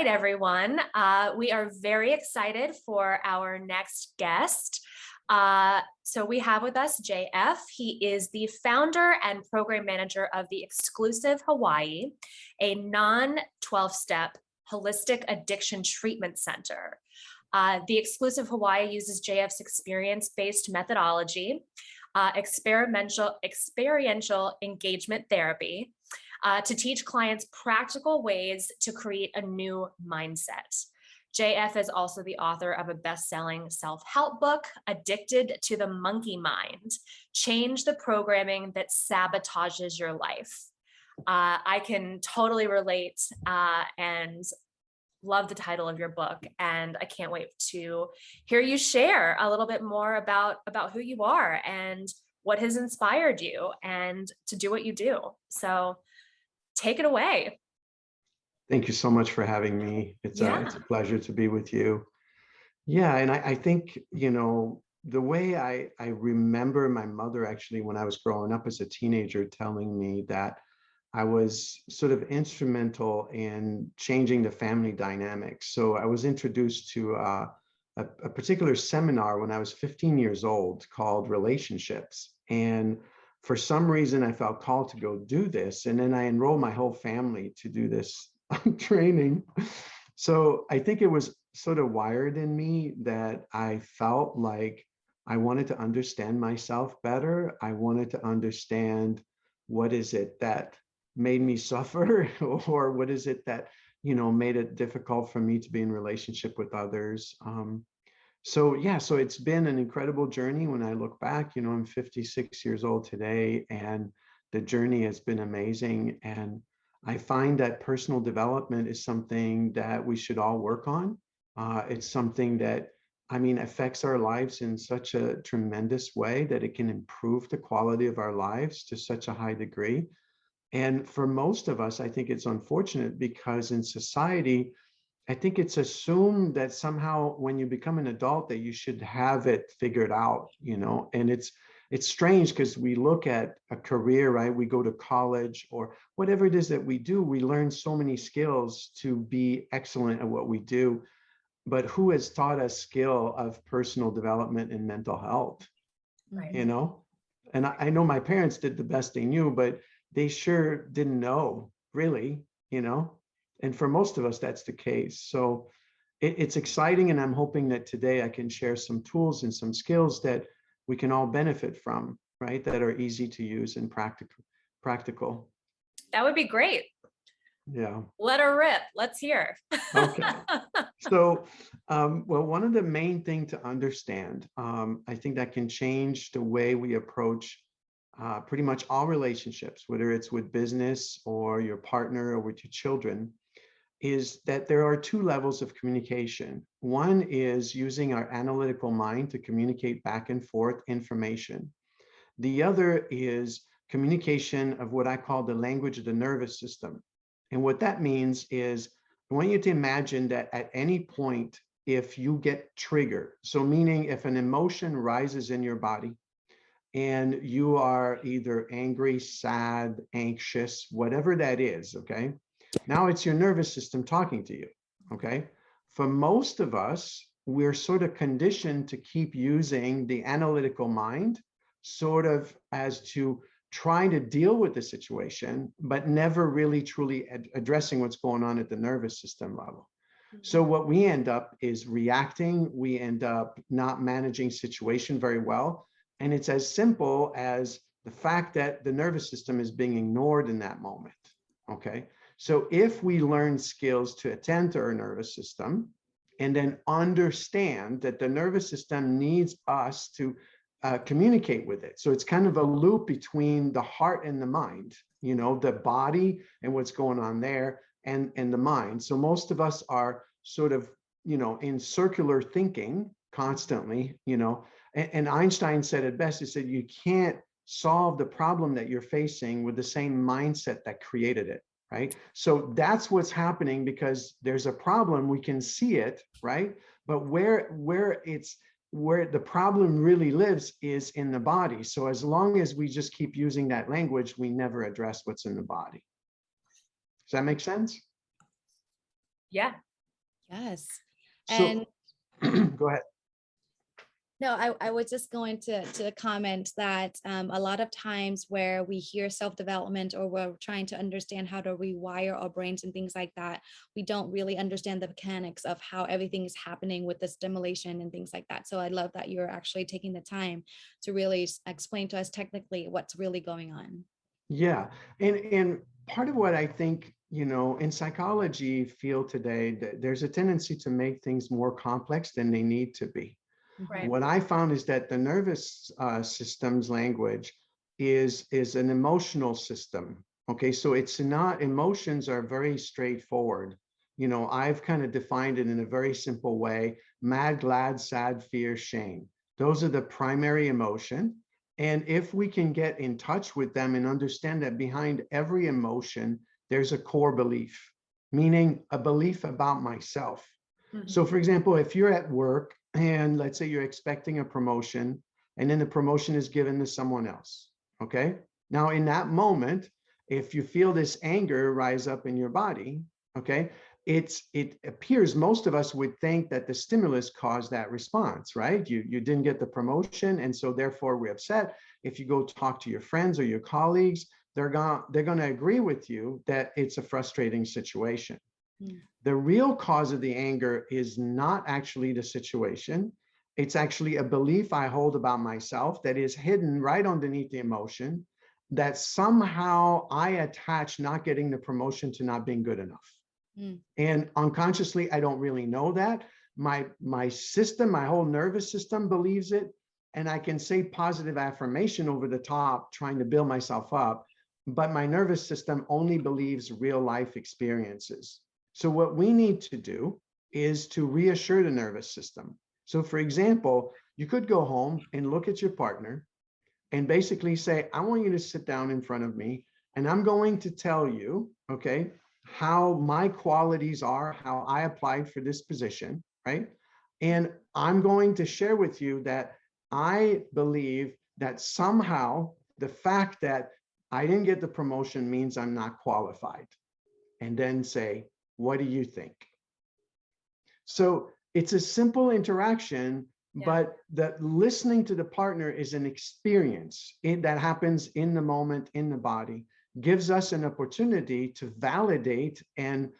everyone. We are very excited for our next guest. So we have with us JF. He is the founder and program manager of the Exclusive Hawaii, a non-12-step holistic addiction treatment center. The Exclusive Hawaii uses JF's experience-based methodology, experiential engagement therapy, to teach clients practical ways to create a new mindset. JF is also the author of a best-selling self-help book, Addicted to the Monkey Mind: Change the Programming That Sabotages Your Life. I can totally relate and love the title of your book, and I can't wait to hear you share a little bit more about who you are and what has inspired you and to do what you do. So take it away. Thank you so much for having me. It's a pleasure to be with you. Yeah, and I think, you know, the way I remember my mother actually when I was growing up as a teenager telling me that I was sort of instrumental in changing the family dynamics. So I was introduced to a particular seminar when I was 15 years old called Relationships. And for some reason, I felt called to go do this. And then I enrolled my whole family to do this training. So I think it was sort of wired in me that I felt like I wanted to understand myself better. I wanted to understand what is it that made me suffer, or what is it that, you know, made it difficult for me to be in relationship with others. So it's been an incredible journey. When I look back, you know, I'm 56 years old today, and the journey has been amazing. And I find that personal development is something that we should all work on. It's something that, I mean, affects our lives in such a tremendous way that it can improve the quality of our lives to such a high degree. And for most of us, I think it's unfortunate because in society, I think it's assumed that somehow when you become an adult that you should have it figured out, you know, and it's strange because we look at a career, right? We go to college or whatever it is that we do, we learn so many skills to be excellent at what we do. But who has taught us skill of personal development and mental health, Right. You know? And I know my parents did the best they knew, but they sure didn't know, really, you know? And for most of us, that's the case. So it's exciting, and I'm hoping that today I can share some tools and some skills that we can all benefit from, right? That are easy to use and practical. That would be great. Yeah. Let her rip. Let's hear. Okay. So, well, one of the main things to understand, I think that can change the way we approach pretty much all relationships, whether it's with business or your partner or with your children, is that there are two levels of communication. One is using our analytical mind to communicate back and forth information. The other is communication of what I call the language of the nervous system. And what that means is I want you to imagine that at any point, if you get triggered, so meaning if an emotion rises in your body and you are either angry, sad, anxious, whatever that is, okay? Now it's your nervous system talking to you, okay? For most of us, we're sort of conditioned to keep using the analytical mind sort of as to trying to deal with the situation, but never really truly addressing what's going on at the nervous system level. So what we end up is reacting. We end up not managing situation very well. And it's as simple as the fact that the nervous system is being ignored in that moment, okay? So if we learn skills to attend to our nervous system and then understand that the nervous system needs us to communicate with it. So it's kind of a loop between the heart and the mind, you know, the body and what's going on there and the mind. So most of us are sort of, you know, in circular thinking constantly, you know, and Einstein said it best. He said, you can't solve the problem that you're facing with the same mindset that created it, right? So that's what's happening because there's a problem, we can see it, right? But where the problem really lives is in the body. So as long as we just keep using that language, we never address what's in the body. Does that make sense? Yeah, Yes. So And go ahead. no, I was just going to comment that a lot of times where we hear self-development or we're trying to understand how to rewire our brains and things like that, we don't really understand the mechanics of how everything is happening with the stimulation and things like that. So I love that you're actually taking the time to really explain to us technically what's really going on. Yeah, and part of what I think, in psychology field today, there's a tendency to make things more complex than they need to be. Right. What I found is that the nervous system's language is an emotional system. Okay, so it's not, emotions are very straightforward. I've kind of defined it in a very simple way: mad, glad, sad, fear, shame. Those are the primary emotion. And if we can get in touch with them and understand that behind every emotion, there's a core belief, meaning a belief about myself. So, Mhm. for example, if you're at work and let's say you're expecting a promotion, and then the promotion is given to someone else, okay? Now, in that moment, if you feel this anger rise up in your body, okay, it appears most of us would think that the stimulus caused that response, right? You didn't get the promotion, and so therefore we're upset. If you go talk to your friends or your colleagues, they're gonna agree with you that it's a frustrating situation. Mm. The real cause of the anger is not actually the situation. It's actually a belief I hold about myself that is hidden right underneath the emotion, that somehow I attach not getting the promotion to not being good enough. Mm. And unconsciously, I don't really know that. My system, my whole nervous system believes it. And I can say positive affirmation over the top, trying to build myself up. But my nervous system only believes real life experiences. So what we need to do is to reassure the nervous system. So for example, you could go home and look at your partner and basically say, I want you to sit down in front of me and I'm going to tell you, okay, how my qualities are, how I applied for this position, right? And I'm going to share with you that I believe that somehow the fact that I didn't get the promotion means I'm not qualified. And then say, what do you think? So it's a simple interaction, Yeah. but that listening to the partner is an experience that happens in the moment, in the body, gives us an opportunity to validate and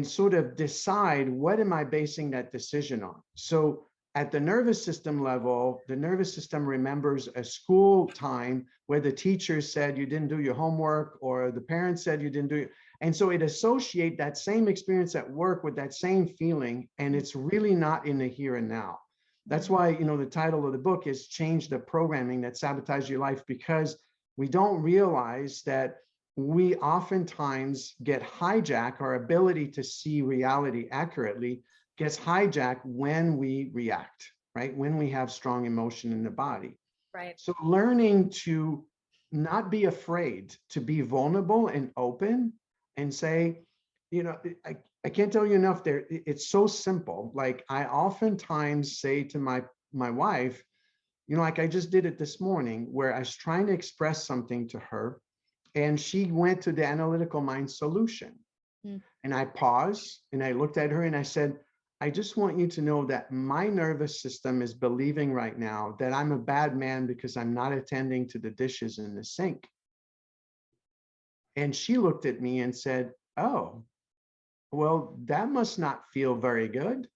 sort of decide, what am I basing that decision on? So at the nervous system level, the nervous system remembers a school time where the teacher said you didn't do your homework, or the parents said you didn't do it. And so it associates that same experience at work with that same feeling, and it's really not in the here and now. That's why, the title of the book is Change the Programming That Sabotaged Your Life, because we don't realize that we oftentimes get hijacked, our ability to see reality accurately gets hijacked when we react, right? When we have strong emotion in the body. Right. So learning to not be afraid to be vulnerable and open and say, I can't tell you enough there. It's so simple. Like I oftentimes say to my wife, like I just did it this morning, where I was trying to express something to her and she went to the analytical mind solution. Mm. And I paused and I looked at her and I said, I just want you to know that my nervous system is believing right now that I'm a bad man because I'm not attending to the dishes in the sink. And she looked at me and said, oh, well, that must not feel very good.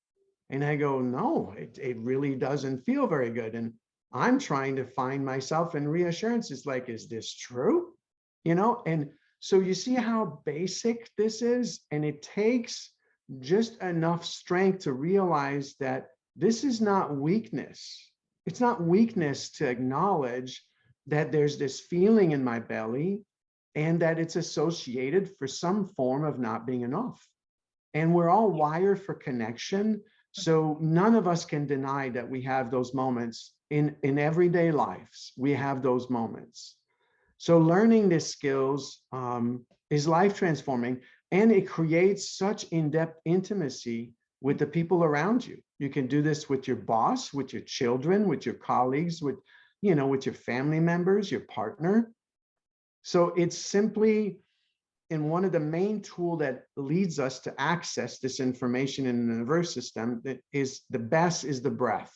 And I go, no, it really doesn't feel very good. And I'm trying to find myself in reassurance. It's like, is this true? And so you see how basic this is. And it takes just enough strength to realize that this is not weakness. It's not weakness to acknowledge that there's this feeling in my belly and that it's associated for some form of not being enough. And we're all wired for connection. So none of us can deny that we have those moments in everyday lives. We have those moments. So learning these skills is life transforming, and it creates such in-depth intimacy with the people around you. You can do this with your boss, with your children, with your colleagues, with your family members, your partner. So it's simply and one of the main tool that leads us to access this information in the nervous system that is the best is the breath.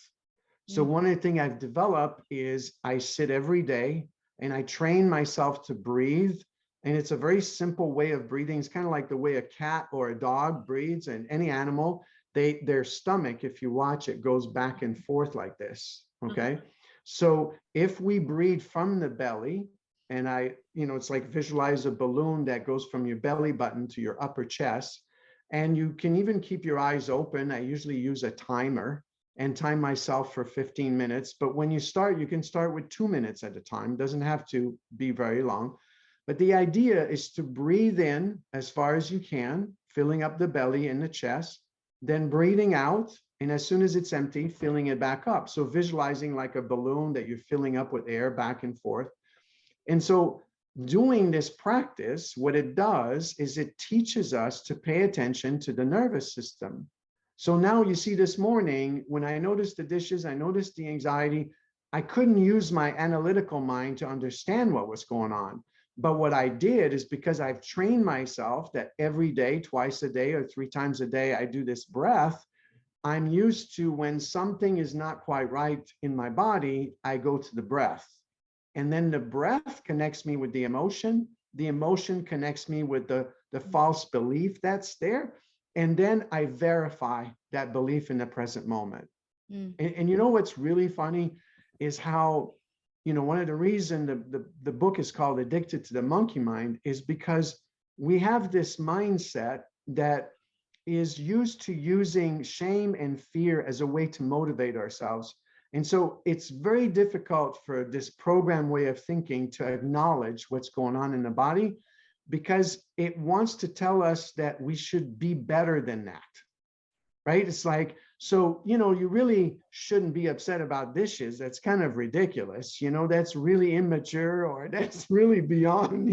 So one of the things I've developed is I sit every day and I train myself to breathe. And it's a very simple way of breathing. It's kind of like the way a cat or a dog breathes, and any animal, their stomach, if you watch it, goes back and forth like this. Okay. So if we breathe from the belly, and it's like visualize a balloon that goes from your belly button to your upper chest. And you can even keep your eyes open. I usually use a timer and time myself for 15 minutes. But when you start, you can start with 2 minutes at a time. It doesn't have to be very long. But the idea is to breathe in as far as you can, filling up the belly and the chest, then breathing out. And as soon as it's empty, filling it back up. So visualizing like a balloon that you're filling up with air back and forth. And so doing this practice, what it does is it teaches us to pay attention to the nervous system. So now you see this morning, when I noticed the dishes, I noticed the anxiety, I couldn't use my analytical mind to understand what was going on. But what I did is, because I've trained myself that every day, twice a day or 3 times a day, I do this breath, I'm used to when something is not quite right in my body, I go to the breath. And then the breath connects me with the emotion connects me with the false belief that's there. And then I verify that belief in the present moment. And you know what's really funny is how, one of the reasons the book is called Addicted to the Monkey Mind is because we have this mindset that is used to using shame and fear as a way to motivate ourselves. And so it's very difficult for this program way of thinking to acknowledge what's going on in the body, because it wants to tell us that we should be better than that, right? It's like, so, you really shouldn't be upset about dishes. That's kind of ridiculous. That's really immature, or that's really beyond,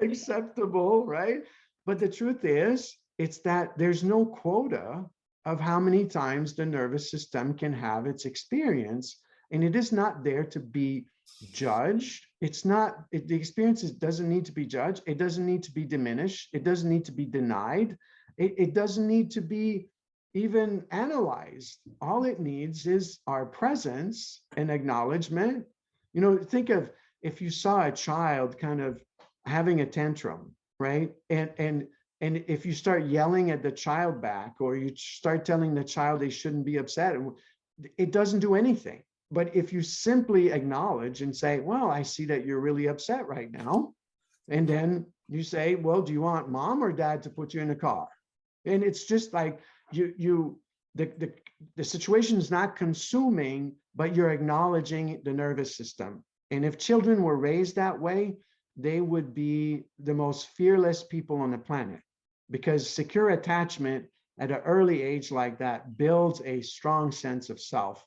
acceptable, right? But the truth is, it's that there's no quota of how many times the nervous system can have its experience. And it is not there to be judged. The experience doesn't need to be judged. It doesn't need to be diminished. It doesn't need to be denied. It doesn't need to be even analyzed. All it needs is our presence and acknowledgement. Think of if you saw a child kind of having a tantrum, right? And if you start yelling at the child back, or you start telling the child they shouldn't be upset, it doesn't do anything. But if you simply acknowledge and say, well, I see that you're really upset right now. And then you say, well, do you want mom or dad to put you in the car? And it's just like the situation is not consuming, but you're acknowledging the nervous system. And if children were raised that way, they would be the most fearless people on the planet, because secure attachment at an early age like that builds a strong sense of self.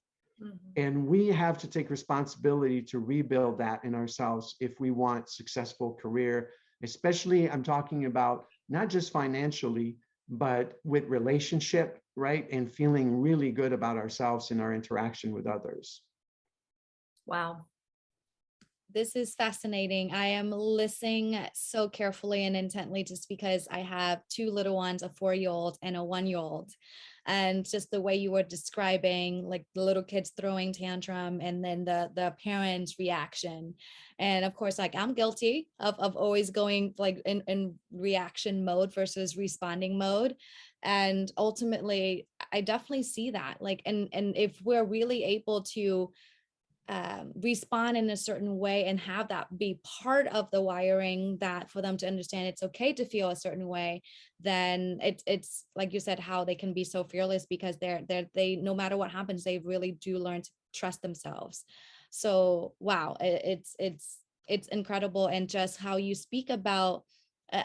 And we have to take responsibility to rebuild that in ourselves if we want successful career, especially I'm talking about not just financially, but with relationship, right? And feeling really good about ourselves in our interaction with others. Wow. This is fascinating. I am listening so carefully and intently, just because I have 2 little ones, a 4-year-old and a 1-year-old. And just the way you were describing, like the little kids throwing tantrum, and then the parents' reaction. And of course, like I'm guilty of always going like in reaction mode versus responding mode. And ultimately, I definitely see that. Like, and if we're really able to respond in a certain way and have that be part of the wiring, that for them to understand it's okay to feel a certain way, then it's like you said, how they can be so fearless, because they no matter what happens, they really do learn to trust themselves. So wow, it's incredible. And just how you speak about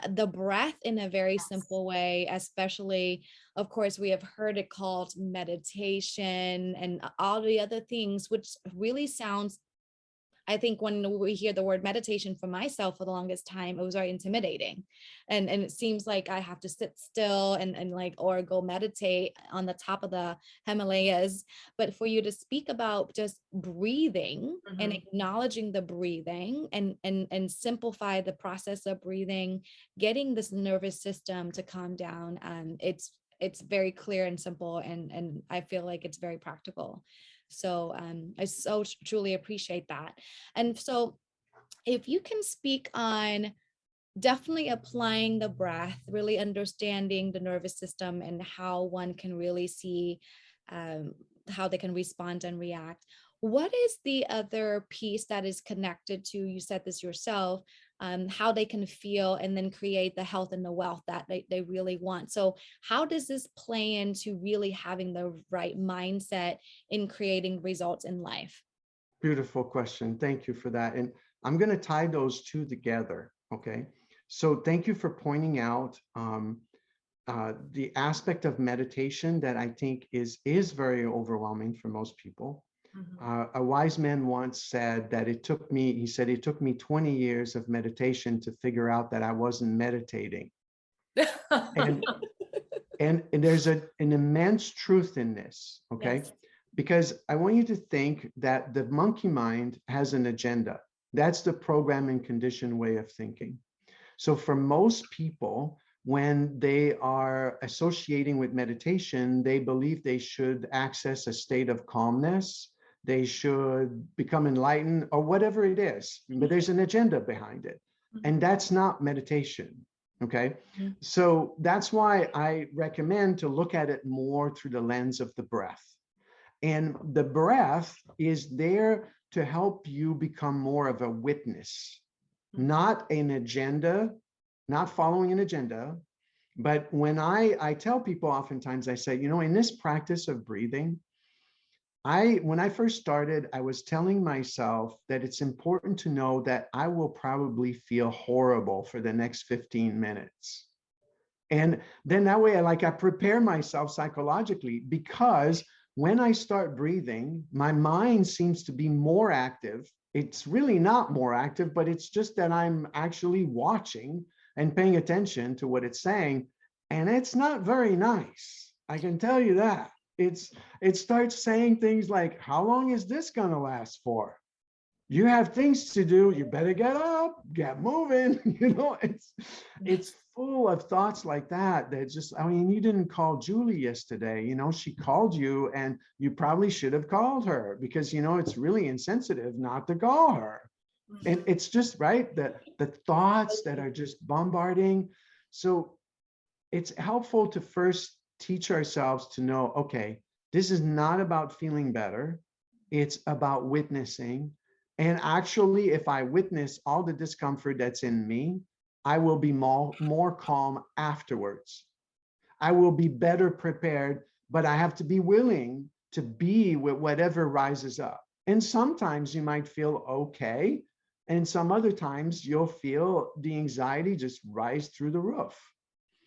the breath in a very simple way, especially, of course, we have heard it called meditation and all the other things, which really sounds I think when we hear the word meditation for myself for the longest time, it was very intimidating. And it seems like I have to sit still and like, or go meditate on the top of the Himalayas. But for you to speak about just breathing and acknowledging the breathing and simplify the process of breathing, getting this nervous system to calm down, it's very clear and simple, and I feel like it's very practical. So I so truly appreciate that. And so if you can speak on definitely applying the breath, really understanding the nervous system and how one can really see how they can respond and react. What is the other piece that is connected to, you said this yourself, how they can feel and then create the health and the wealth that they really want? So how does this play into really having the right mindset in creating results in life? Beautiful question. Thank you for that. And I'm going to tie those two together. Okay. So thank you for pointing out the aspect of meditation that I think is very overwhelming for most people. A wise man once said that it took me 20 years of meditation to figure out that I wasn't meditating. And, and there's an immense truth in this, okay? Yes. Because I want you to think that the monkey mind has an agenda. That's the program and condition way of thinking. So for most people, when they are associating with meditation, they believe they should access a state of calmness, they should become enlightened, or whatever it is, but there's an agenda behind it. And that's not meditation, okay? So that's why I recommend to look at it more through the lens of the breath. And the breath is there to help you become more of a witness, not an agenda, not following an agenda. But when I tell people oftentimes, I say, you know, in this practice of breathing, when I first started, I was telling myself that it's important to know that I will probably feel horrible for the next 15 minutes. And then that way I prepare myself psychologically, because when I start breathing, my mind seems to be more active. It's really not more active, but it's just that I'm actually watching and paying attention to what it's saying. And it's not very nice. I can tell you that. It starts saying things like, how long is this going to last for? You have things to do. You better get up, get moving. You know, it's full of thoughts like that. That just, I mean, you didn't call Julie yesterday. You know, she called you and you probably should have called her, because, you know, it's really insensitive not to call her. And it's just, right, the thoughts that are just bombarding. So it's helpful to first teach ourselves to know, okay, this is not about feeling better. It's about witnessing. And actually, if I witness all the discomfort that's in me, I will be more calm afterwards. I will be better prepared, but I have to be willing to be with whatever rises up. And sometimes you might feel okay. And some other times you'll feel the anxiety just rise through the roof.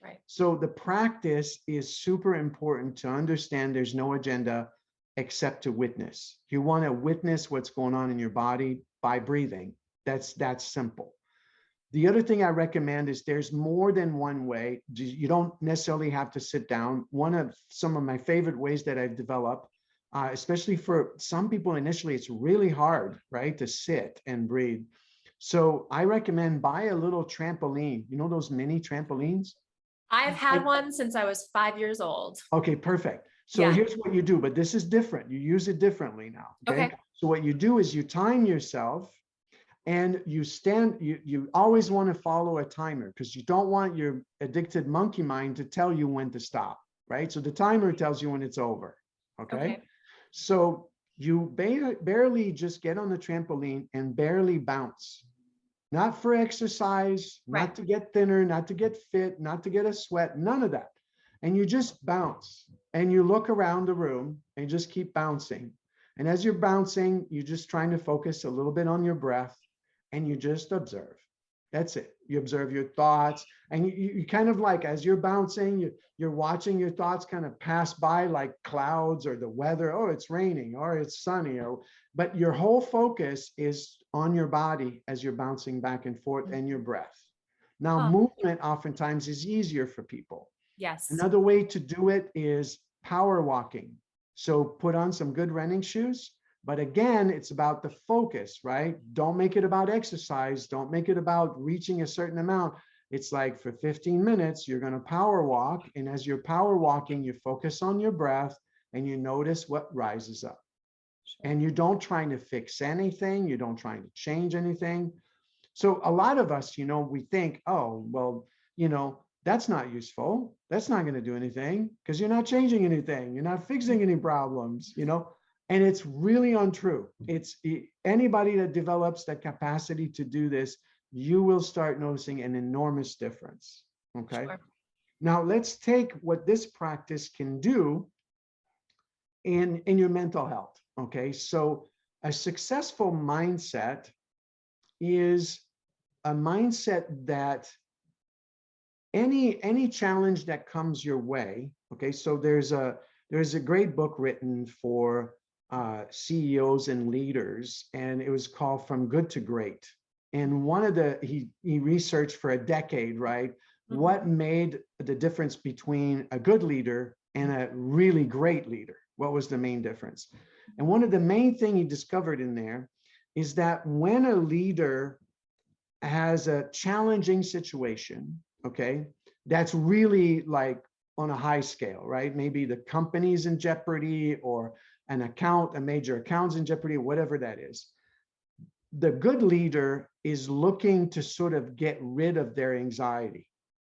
Right. So the practice is super important to understand there's no agenda except to witness. You want to witness what's going on in your body by breathing. That's simple. The other thing I recommend is there's more than one way. You don't necessarily have to sit down. One of some of my favorite ways that I've developed, especially for some people initially, it's really hard, right, to sit and breathe. So I recommend buy a little trampoline. You know those mini trampolines? I've had one since I was 5 years old. Okay, perfect. So Yeah. here's what you do, but this is different. You use it differently now. Okay. So what you do is you time yourself and you always want to follow a timer, because you don't want your addicted monkey mind to tell you when to stop, right? So the timer tells you when it's over. Okay. So you barely just get on the trampoline and barely bounce. Not for exercise, not to get thinner, not to get fit, not to get a sweat, none of that. And you just bounce and you look around the room and just keep bouncing. And as you're bouncing, you're just trying to focus a little bit on your breath and you just observe. That's it. You observe your thoughts, and you kind of like, as you're bouncing, you're watching your thoughts kind of pass by like clouds or the weather. Oh, it's raining or it's sunny, but your whole focus is on your body as you're bouncing back and forth, and your breath. Now, Huh. movement oftentimes is easier for people. Yes. Another way to do it is power walking. So put on some good running shoes. But again, it's about the focus, right? Don't make it about exercise. Don't make it about reaching a certain amount. It's like for 15 minutes, you're going to power walk. And as you're power walking, you focus on your breath and you notice what rises up. And you don't try to fix anything. You don't try to change anything. So a lot of us, we think, oh, well, that's not useful. That's not going to do anything because you're not changing anything. You're not fixing any problems, and it's really untrue. It's anybody that develops that capacity to do this, you will start noticing an enormous difference. Okay. Sure. Now let's take what this practice can do in your mental health. Okay. So a successful mindset is a mindset that any challenge that comes your way. Okay. So there's a great book written for CEOs and leaders, and it was called From Good to Great. And he researched for a decade, right? Mm-hmm. What made the difference between a good leader and a really great leader? What was the main difference? And one of the main thing he discovered in there is that when a leader has a challenging situation, okay, that's really like on a high scale, right? Maybe the company's in jeopardy, or a major account's in jeopardy, whatever that is. The good leader is looking to sort of get rid of their anxiety.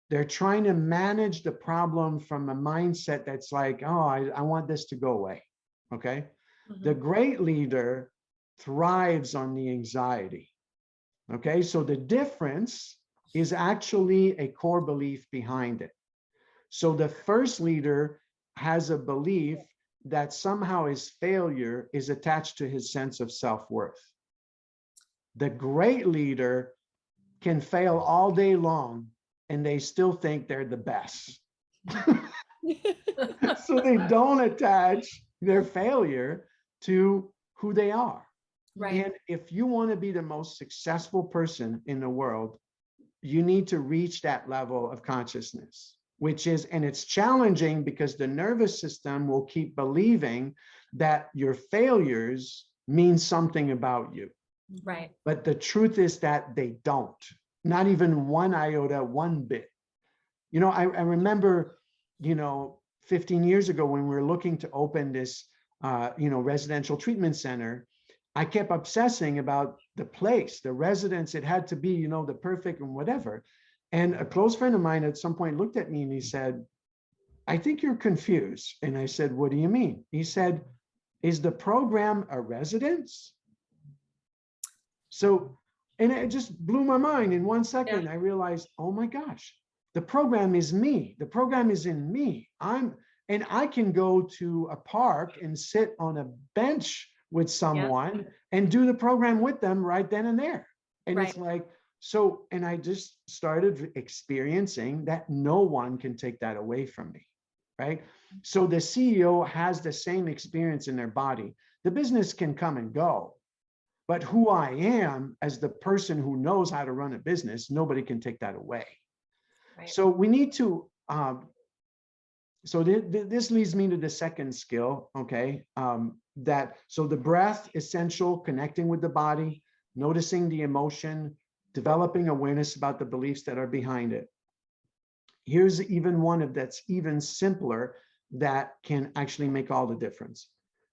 They're trying to manage the problem from a mindset that's like, oh, I want this to go away, okay? Mm-hmm. The great leader thrives on the anxiety, okay? So the difference is actually a core belief behind it. So the first leader has a belief that somehow his failure is attached to his sense of self-worth. The great leader can fail all day long and they still think they're the best. So they don't attach their failure to who they are. Right. And if you want to be the most successful person in the world, you need to reach that level of consciousness, and it's challenging because the nervous system will keep believing that your failures mean something about you. Right. But the truth is that they don't, not even one iota, one bit. I remember, 15 years ago when we were looking to open this, residential treatment center, I kept obsessing about the place, the residents. It had to be, the perfect and whatever. And a close friend of mine at some point looked at me and he said, I think you're confused. And I said, what do you mean? He said, is the program a residence? So, and it just blew my mind. In 1 second, yeah. I realized, oh my gosh, the program is me. The program is in me. And I can go to a park and sit on a bench with someone and do the program with them right then and there. And it's like, so, and I just started experiencing that no one can take that away from me, right? So the CEO has the same experience in their body. The business can come and go, but who I am as the person who knows how to run a business, nobody can take that away. Right. So we need to, this leads me to the second skill, okay? So the breath, essential, connecting with the body, noticing the emotion, developing awareness about the beliefs that are behind it. Here's even one that's even simpler that can actually make all the difference.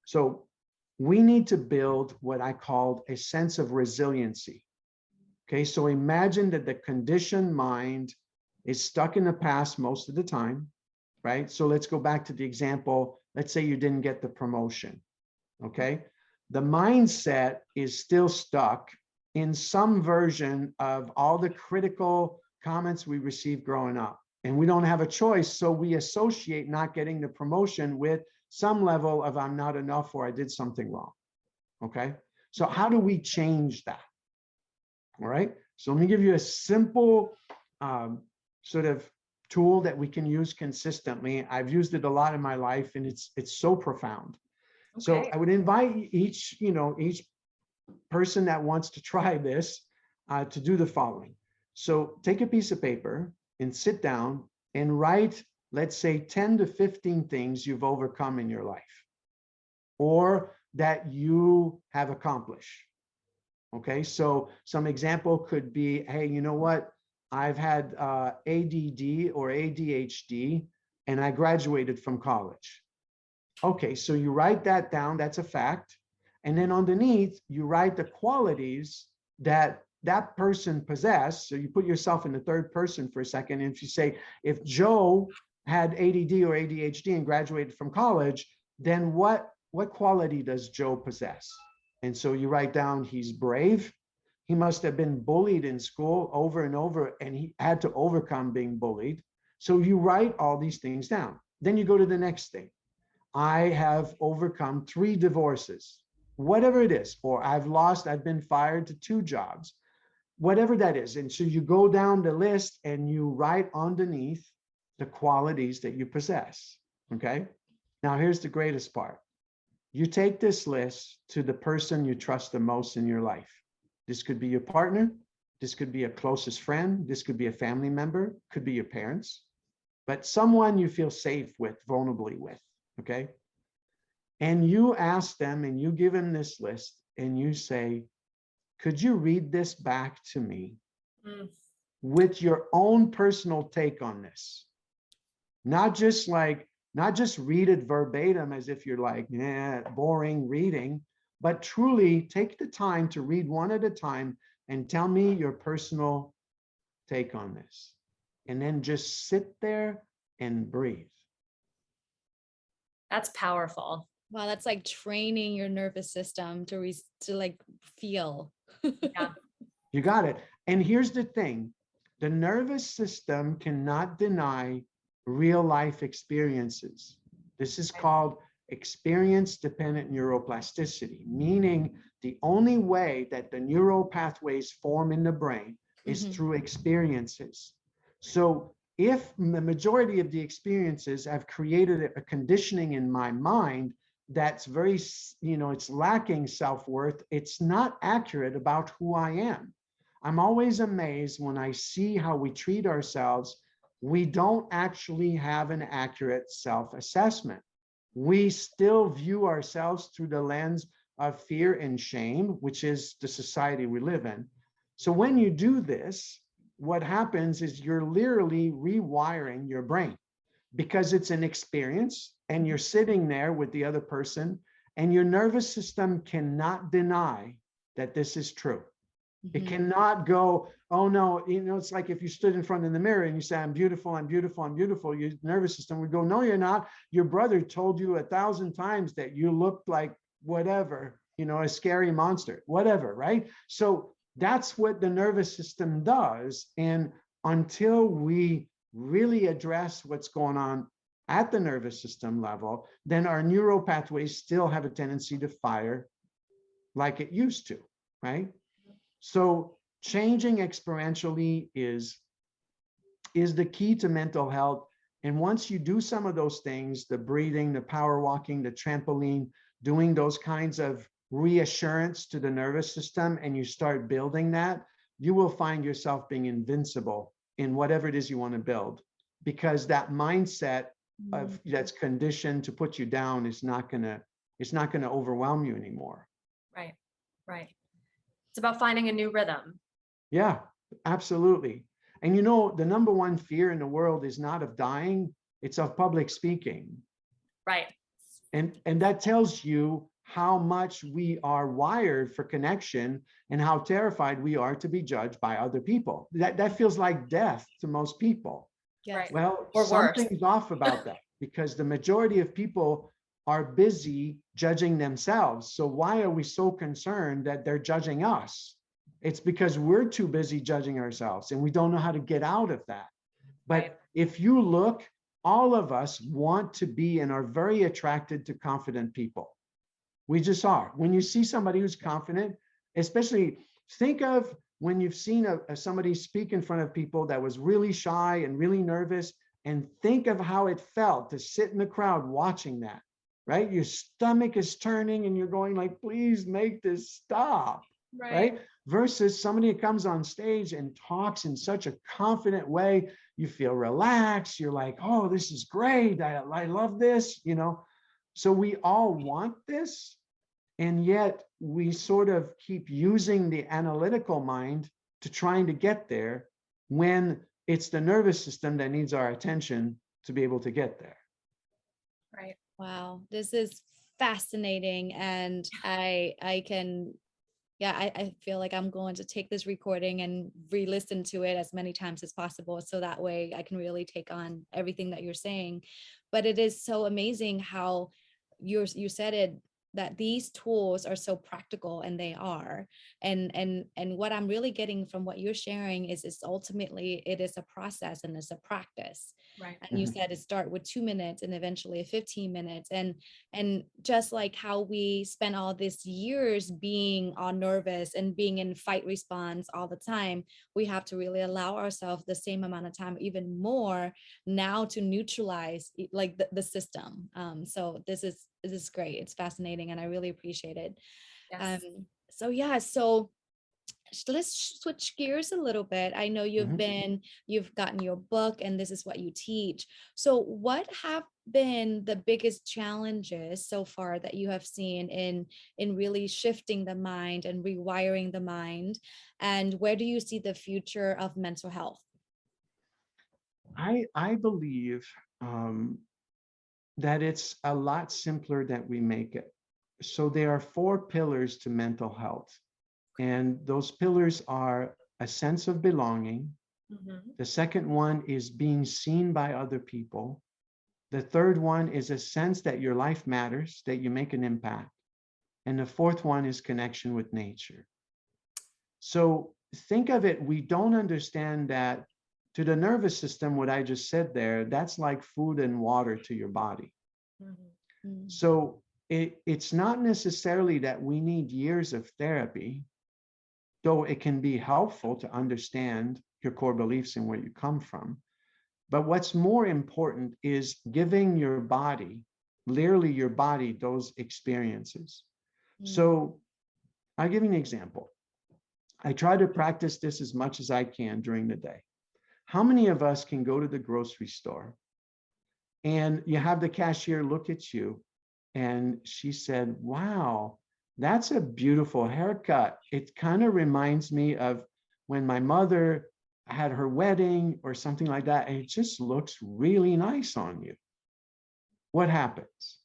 So we need to build what I called a sense of resiliency. Okay, so imagine that the conditioned mind is stuck in the past most of the time, right? So let's go back to the example. Let's say you didn't get the promotion, okay? The mindset is still stuck in some version of all the critical comments we received growing up. And we don't have a choice, so we associate not getting the promotion with some level of I'm not enough or I did something wrong, okay? So how do we change that? All right, So let me give you a simple sort of tool that we can use consistently. I've used it a lot in my life, and it's so profound. So Okay. I would invite each person that wants to try this to do the following. So take a piece of paper and sit down and write, let's say 10 to 15 things you've overcome in your life or that you have accomplished. Okay, so some example could be, hey, you know what? I've had ADD or ADHD, and I graduated from college. Okay, so you write that down, that's a fact. And then underneath, you write the qualities that that person possessed. So you put yourself in the third person for a second. And if you say, if Joe had ADD or ADHD and graduated from college, then what quality does Joe possess? And so you write down, he's brave. He must have been bullied in school over and over, and he had to overcome being bullied. So you write all these things down. Then you go to the next thing. I have overcome 3 divorces, whatever it is, or I've been fired to 2 jobs, whatever that is. And so you go down the list and you write underneath the qualities that you possess. Okay. Now here's the greatest part. You take this list to the person you trust the most in your life. This could be your partner. This could be a closest friend. This could be a family member, could be your parents, but someone you feel safe with, vulnerably with. Okay. And you ask them and you give them this list and you say, could you read this back to me with your own personal take on this? Not just read it verbatim as if you're like, boring reading, but truly take the time to read one at a time and tell me your personal take on this. And then just sit there and breathe. That's powerful. Wow, that's like training your nervous system to like feel. Yeah. You got it. And here's the thing. The nervous system cannot deny real life experiences. This is called experience-dependent neuroplasticity, meaning the only way that the neural pathways form in the brain is through experiences. So if the majority of the experiences have created a conditioning in my mind that's very, it's lacking self-worth, it's not accurate about who I am. I'm always amazed when I see how we treat ourselves. We don't actually have an accurate self-assessment. We still view ourselves through the lens of fear and shame, which is the society we live in. So when you do this, what happens is you're literally rewiring your brain because it's an experience and you're sitting there with the other person and your nervous system cannot deny that this is true. It cannot go, oh no, it's like if you stood in front of the mirror and you say, I'm beautiful, I'm beautiful, I'm beautiful. Your nervous system would go, no, you're not. Your brother told you 1,000 times that you looked like whatever, a scary monster, whatever, right? So that's what the nervous system does. And until we really address what's going on at the nervous system level, then our neural pathways still have a tendency to fire like it used to, right? So changing experientially is the key to mental health. And once you do some of those things, the breathing, the power walking, the trampoline, doing those kinds of reassurance to the nervous system, and you start building that, you will find yourself being invincible in whatever it is you want to build, because that mindset of that's conditioned to put you down is not gonna overwhelm you anymore. Right. It's about finding a new rhythm. Yeah, absolutely. And the number one fear in the world is not of dying, it's of public speaking. Right. And that tells you how much we are wired for connection and how terrified we are to be judged by other people. That feels like death to most people. Yes. Right. Well, Or worse. something's off about that because the majority of people are busy judging themselves. So why are we so concerned that they're judging us? It's because we're too busy judging ourselves and we don't know how to get out of that. But if you look, all of us want to be and are very attracted to confident people. We just are. When you see somebody who's confident, especially think of when you've seen somebody speak in front of people that was really shy and really nervous, and think of how it felt to sit in the crowd watching that, right? Your stomach is turning and you're going like, please make this stop, right? Versus somebody that comes on stage and talks in such a confident way, you feel relaxed. You're like, oh, this is great. I love this, you know? So we all want this. And yet we sort of keep using the analytical mind to trying to get there when it's the nervous system that needs our attention to be able to get there. Right. Wow, this is fascinating. And I can, yeah, I feel like I'm going to take this recording and re-listen to it as many times as possible. So that way I can really take on everything that you're saying. But it is so amazing how you said it, that these tools are so practical, and they are. And what I'm really getting from what you're sharing is ultimately it is a process and it's a practice. Right. And you said it start with 2 minutes and eventually 15 minutes. And just like how we spend all these years being all nervous and being in fight response all the time, we have to really allow ourselves the same amount of time, even more now, to neutralize like the system. So this is great. It's fascinating, and I really appreciate it. Yes. So yeah, so let's switch gears a little bit. I know you've gotten your book and this is what you teach. So what have been the biggest challenges so far that you have seen in really shifting the mind and rewiring the mind? And where do you see the future of mental health? I believe that it's a lot simpler than we make it. So there are 4 pillars to mental health. And those pillars are a sense of belonging. The second one is being seen by other people. The third one is a sense that your life matters, that you make an impact. And the fourth one is connection with nature. So think of it, we don't understand that to the nervous system, what I just said there, that's like food and water to your body. So it's not necessarily that we need years of therapy, though it can be helpful to understand your core beliefs and where you come from. But what's more important is giving your body, literally your body, those experiences. So I'll give you an example. I try to practice this as much as I can during the day. How many of us can go to the grocery store and you have the cashier look at you and she said, wow, that's a beautiful haircut. It kind of reminds me of when my mother had her wedding or something like that. And it just looks really nice on you. What happens?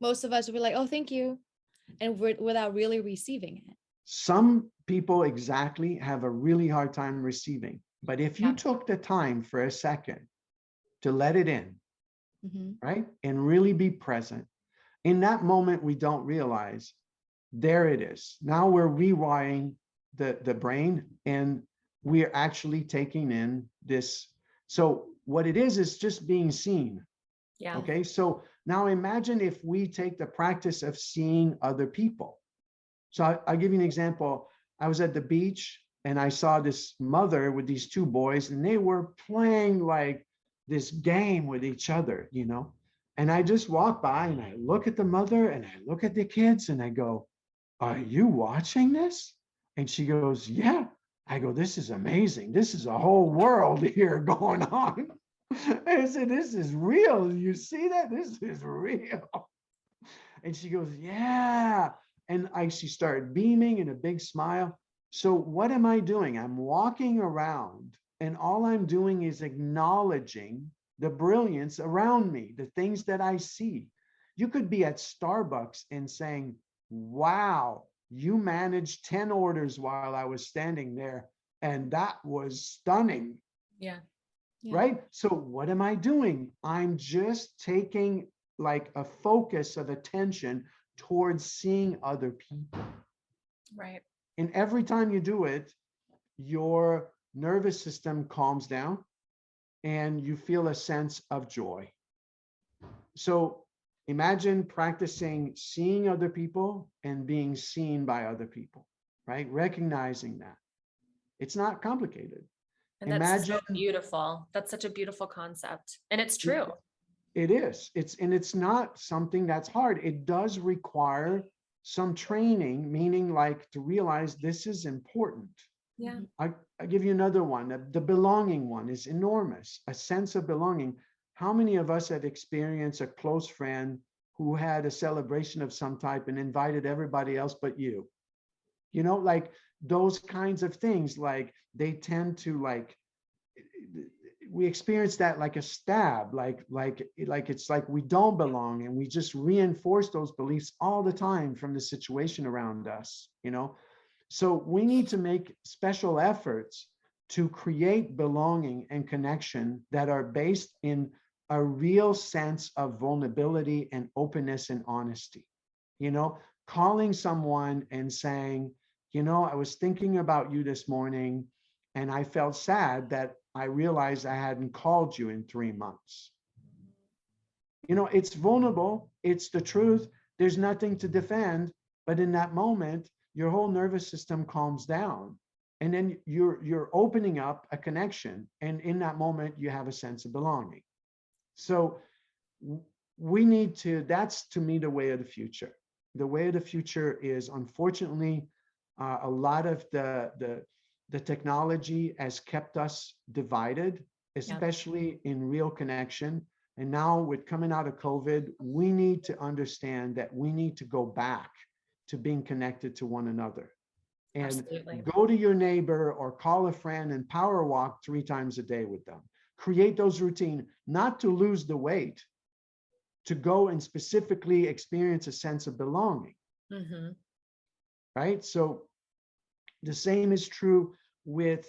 Most of us will be like, oh, thank you. And without really receiving it. Some people exactly have a really hard time receiving. But if you took the time for a second to let it in, right? And really be present. In that moment, we don't realize there it is. Now we're rewiring the brain and we're actually taking in this. So what it is just being seen. Yeah. Okay. So now imagine if we take the practice of seeing other people. So I'll give you an example. I was at the beach and I saw this mother with these 2 boys and they were playing like this game with each other, you know? And I just walk by and I look at the mother and I look at the kids and I go, are you watching this? And she goes, yeah. I go, this is amazing. This is a whole world here going on. I said, this is real. You see that? This is real. And she goes, yeah. And she started beaming and a big smile. So what am I doing? I'm walking around and all I'm doing is acknowledging the brilliance around me, the things that I see. You could be at Starbucks and saying, wow, you managed 10 orders while I was standing there. And that was stunning. Yeah. Right? So what am I doing? I'm just taking like a focus of attention towards seeing other people. Right. And every time you do it, your nervous system calms down and you feel a sense of joy. So imagine practicing seeing other people and being seen by other people. right? Recognizing that. It's not complicated. And that's so beautiful. That's such a beautiful concept. And it's true. It is. It's not something that's hard. It does require some training, meaning like to realize this is important. Yeah. I give you another one. The belonging one is enormous. A sense of belonging. How many of us have experienced a close friend who had a celebration of some type and invited everybody else but you? You know, like those kinds of things, like they tend to like, we experience that like a stab, like it's like we don't belong, and we just reinforce those beliefs all the time from the situation around us, you know? So we need to make special efforts to create belonging and connection that are based in a real sense of vulnerability and openness and honesty. You know, calling someone and saying, you know, I was thinking about you this morning and I felt sad that I realized I hadn't called you in 3 months. You know, it's vulnerable. It's the truth. There's nothing to defend. But in that moment, your whole nervous system calms down. And then you're opening up a connection. And in that moment, you have a sense of belonging. So we need to, that's to me the way of the future. The way of the future is, unfortunately, a lot of the technology has kept us divided, especially in real connection. And now with coming out of COVID, we need to understand that we need to go back to being connected to one another. And Absolutely. Go to your neighbor or call a friend and power walk 3 times a day with them. Create those routines, not to lose the weight, to go and specifically experience a sense of belonging. Mm-hmm. Right? So the same is true with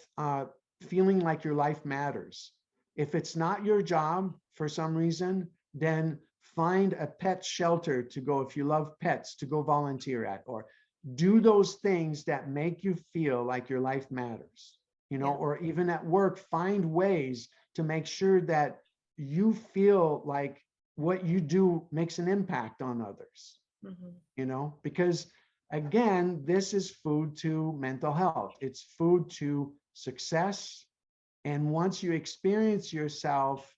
feeling like your life matters. If it's not your job for some reason, then find a pet shelter to go, if you love pets, to go volunteer at, or do those things that make you feel like your life matters, you know, or even at work, find ways to make sure that you feel like what you do makes an impact on others, you know, because again, this is food to mental health. It's food to success. And once you experience yourself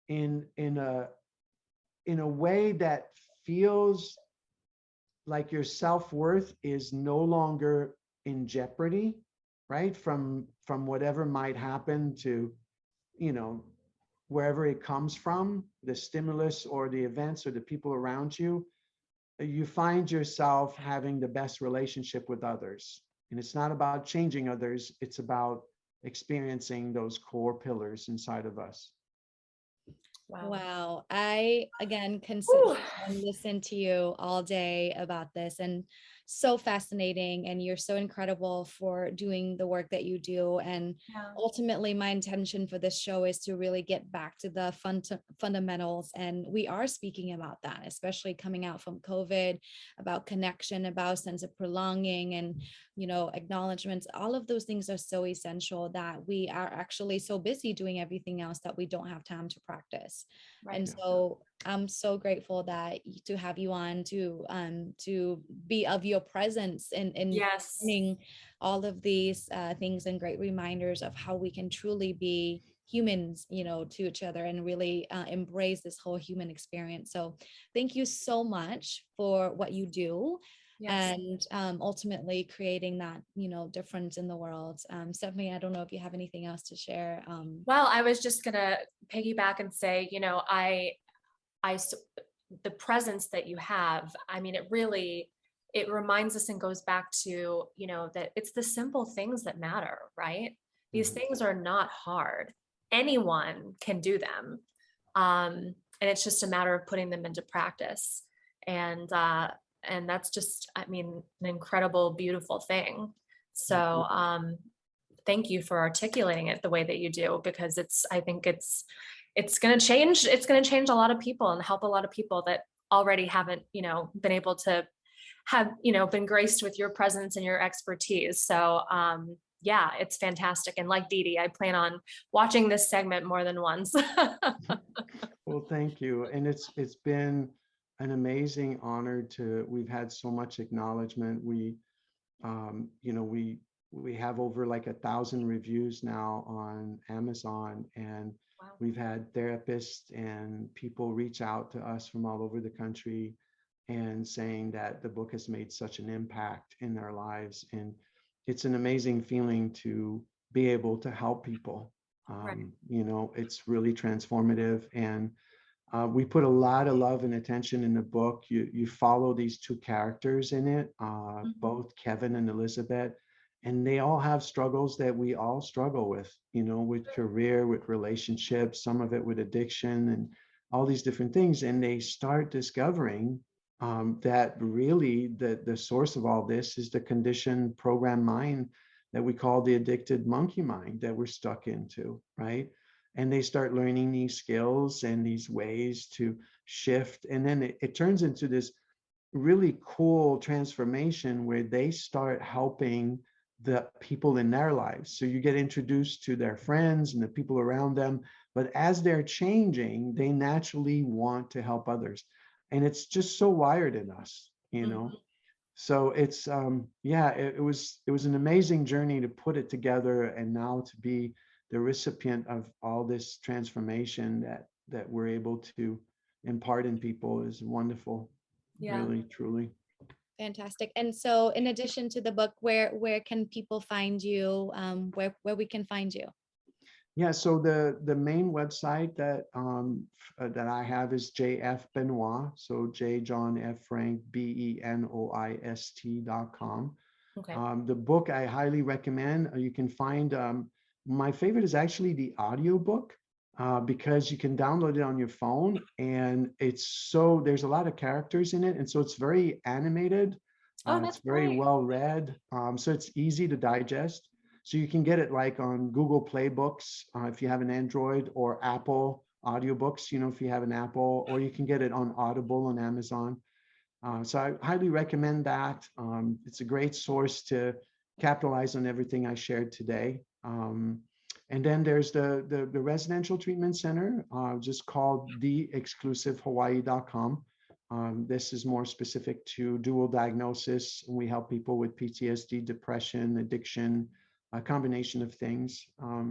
in a way that feels like your self-worth is no longer in jeopardy, right? From whatever might happen to, you know, wherever it comes from, the stimulus or the events or the people around you, you find yourself having the best relationship with others. And it's not about changing others, it's about experiencing those core pillars inside of us. Wow. I, again, can sit here and listen to you all day about this, and so fascinating. And you're so incredible for doing the work that you do. And ultimately, my intention for this show is to really get back to the fundamentals. And we are speaking about that, especially coming out from COVID, about connection, about sense of belonging, and, you know, acknowledgements. All of those things are so essential that we are actually so busy doing everything else that we don't have time to practice. Right. And so I'm so grateful that to have you on to be of your presence in learning all of these things, and great reminders of how we can truly be humans, you know, to each other, and really embrace this whole human experience. So thank you so much for what you do. And ultimately creating that, you know, difference in the world. Stephanie, I don't know if you have anything else to share. Well, I was just gonna piggyback and say, you know, the presence that you have, I mean, it reminds us and goes back to, you know, that it's the simple things that matter, right? These things are not hard. Anyone can do them. And it's just a matter of putting them into practice. And that's just, I mean, an incredible, beautiful thing. So thank you for articulating it the way that you do, because I think it's going to change a lot of people and help a lot of people that already haven't, you know, been able to have, you know, been graced with your presence and your expertise. So yeah, it's fantastic. And like Dee Dee, I plan on watching this segment more than once. Well, thank you. And it's been an amazing honor we've had so much acknowledgement. You know, we have over like 1,000 reviews now on Amazon, and Wow. we've had therapists and people reach out to us from all over the country and saying that the book has made such an impact in their lives. And it's an amazing feeling to be able to help people. Right. You know, it's really transformative. And we put a lot of love and attention in the book. You follow these two characters in it, both Kevin and Elizabeth, and they all have struggles that we all struggle with, you know, with career, with relationships, some of it with addiction and all these different things. And they start discovering that really the source of all this is the conditioned program mind that we call the addicted monkey mind that we're stuck into, right? And they start learning these skills and these ways to shift. And then it turns into this really cool transformation where they start helping the people in their lives. So you get introduced to their friends and the people around them, but as they're changing, they naturally want to help others. And it's just so wired in us, you know. So it's yeah, it was an amazing journey to put it together, and now to be the recipient of all this transformation that we're able to impart in people is wonderful. Yeah. Really, truly. Fantastic. And so in addition to the book, where can people find you? Where we can find you? Yeah, so the main website that I have is JF Benoist, so J John F Frank BENOIST.com. Okay. The book I highly recommend. You can find my favorite is actually the audio book because you can download it on your phone, and there's a lot of characters in it, and so it's very animated. Oh, It's that's very great. well read, so it's easy to digest. So you can get it like on Google Play Books if you have an Android, or Apple audiobooks, you know, if you have an Apple, or you can get it on Audible on Amazon. So I highly recommend that. It's a great source to capitalize on everything I shared today. And then there's the residential treatment center, just called theexclusivehawaii.com. This is more specific to dual diagnosis. We help people with PTSD, depression, addiction, a combination of things. A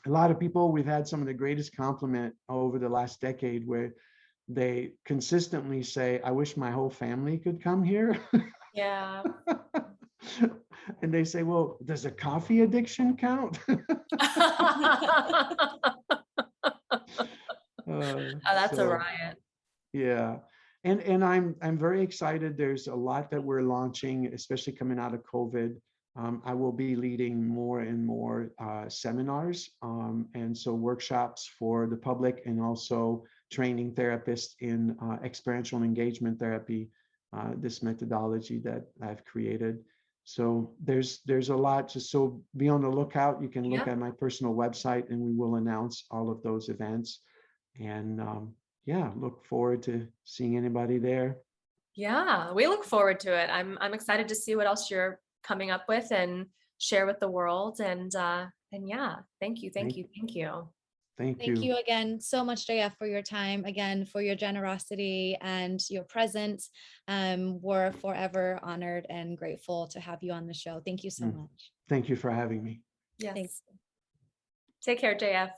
lot of people, we've had some of the greatest compliment over the last decade where they consistently say, I wish my whole family could come here. Yeah. And they say, well, does a coffee addiction count? Oh, that's a So, riot. yeah. And I'm very excited. There's a lot that we're launching, especially coming out of COVID. I will be leading more and more seminars, and so workshops for the public, and also training therapists in experiential engagement therapy, this methodology that I've created. So there's a lot. So be on the lookout. You can look Yeah. at my personal website, and we will announce all of those events. And yeah, look forward to seeing anybody there. Yeah, we look forward to it. I'm excited to see what else you're coming up with and share with the world. And yeah, thank you. Thank Thank you. Thank Thank you. you again so much, JF, for your time, again, for your generosity and your presence. We're forever honored and grateful to have you on the show. Thank you so much. Thank you for having me. Yes. Thanks. Take care, JF.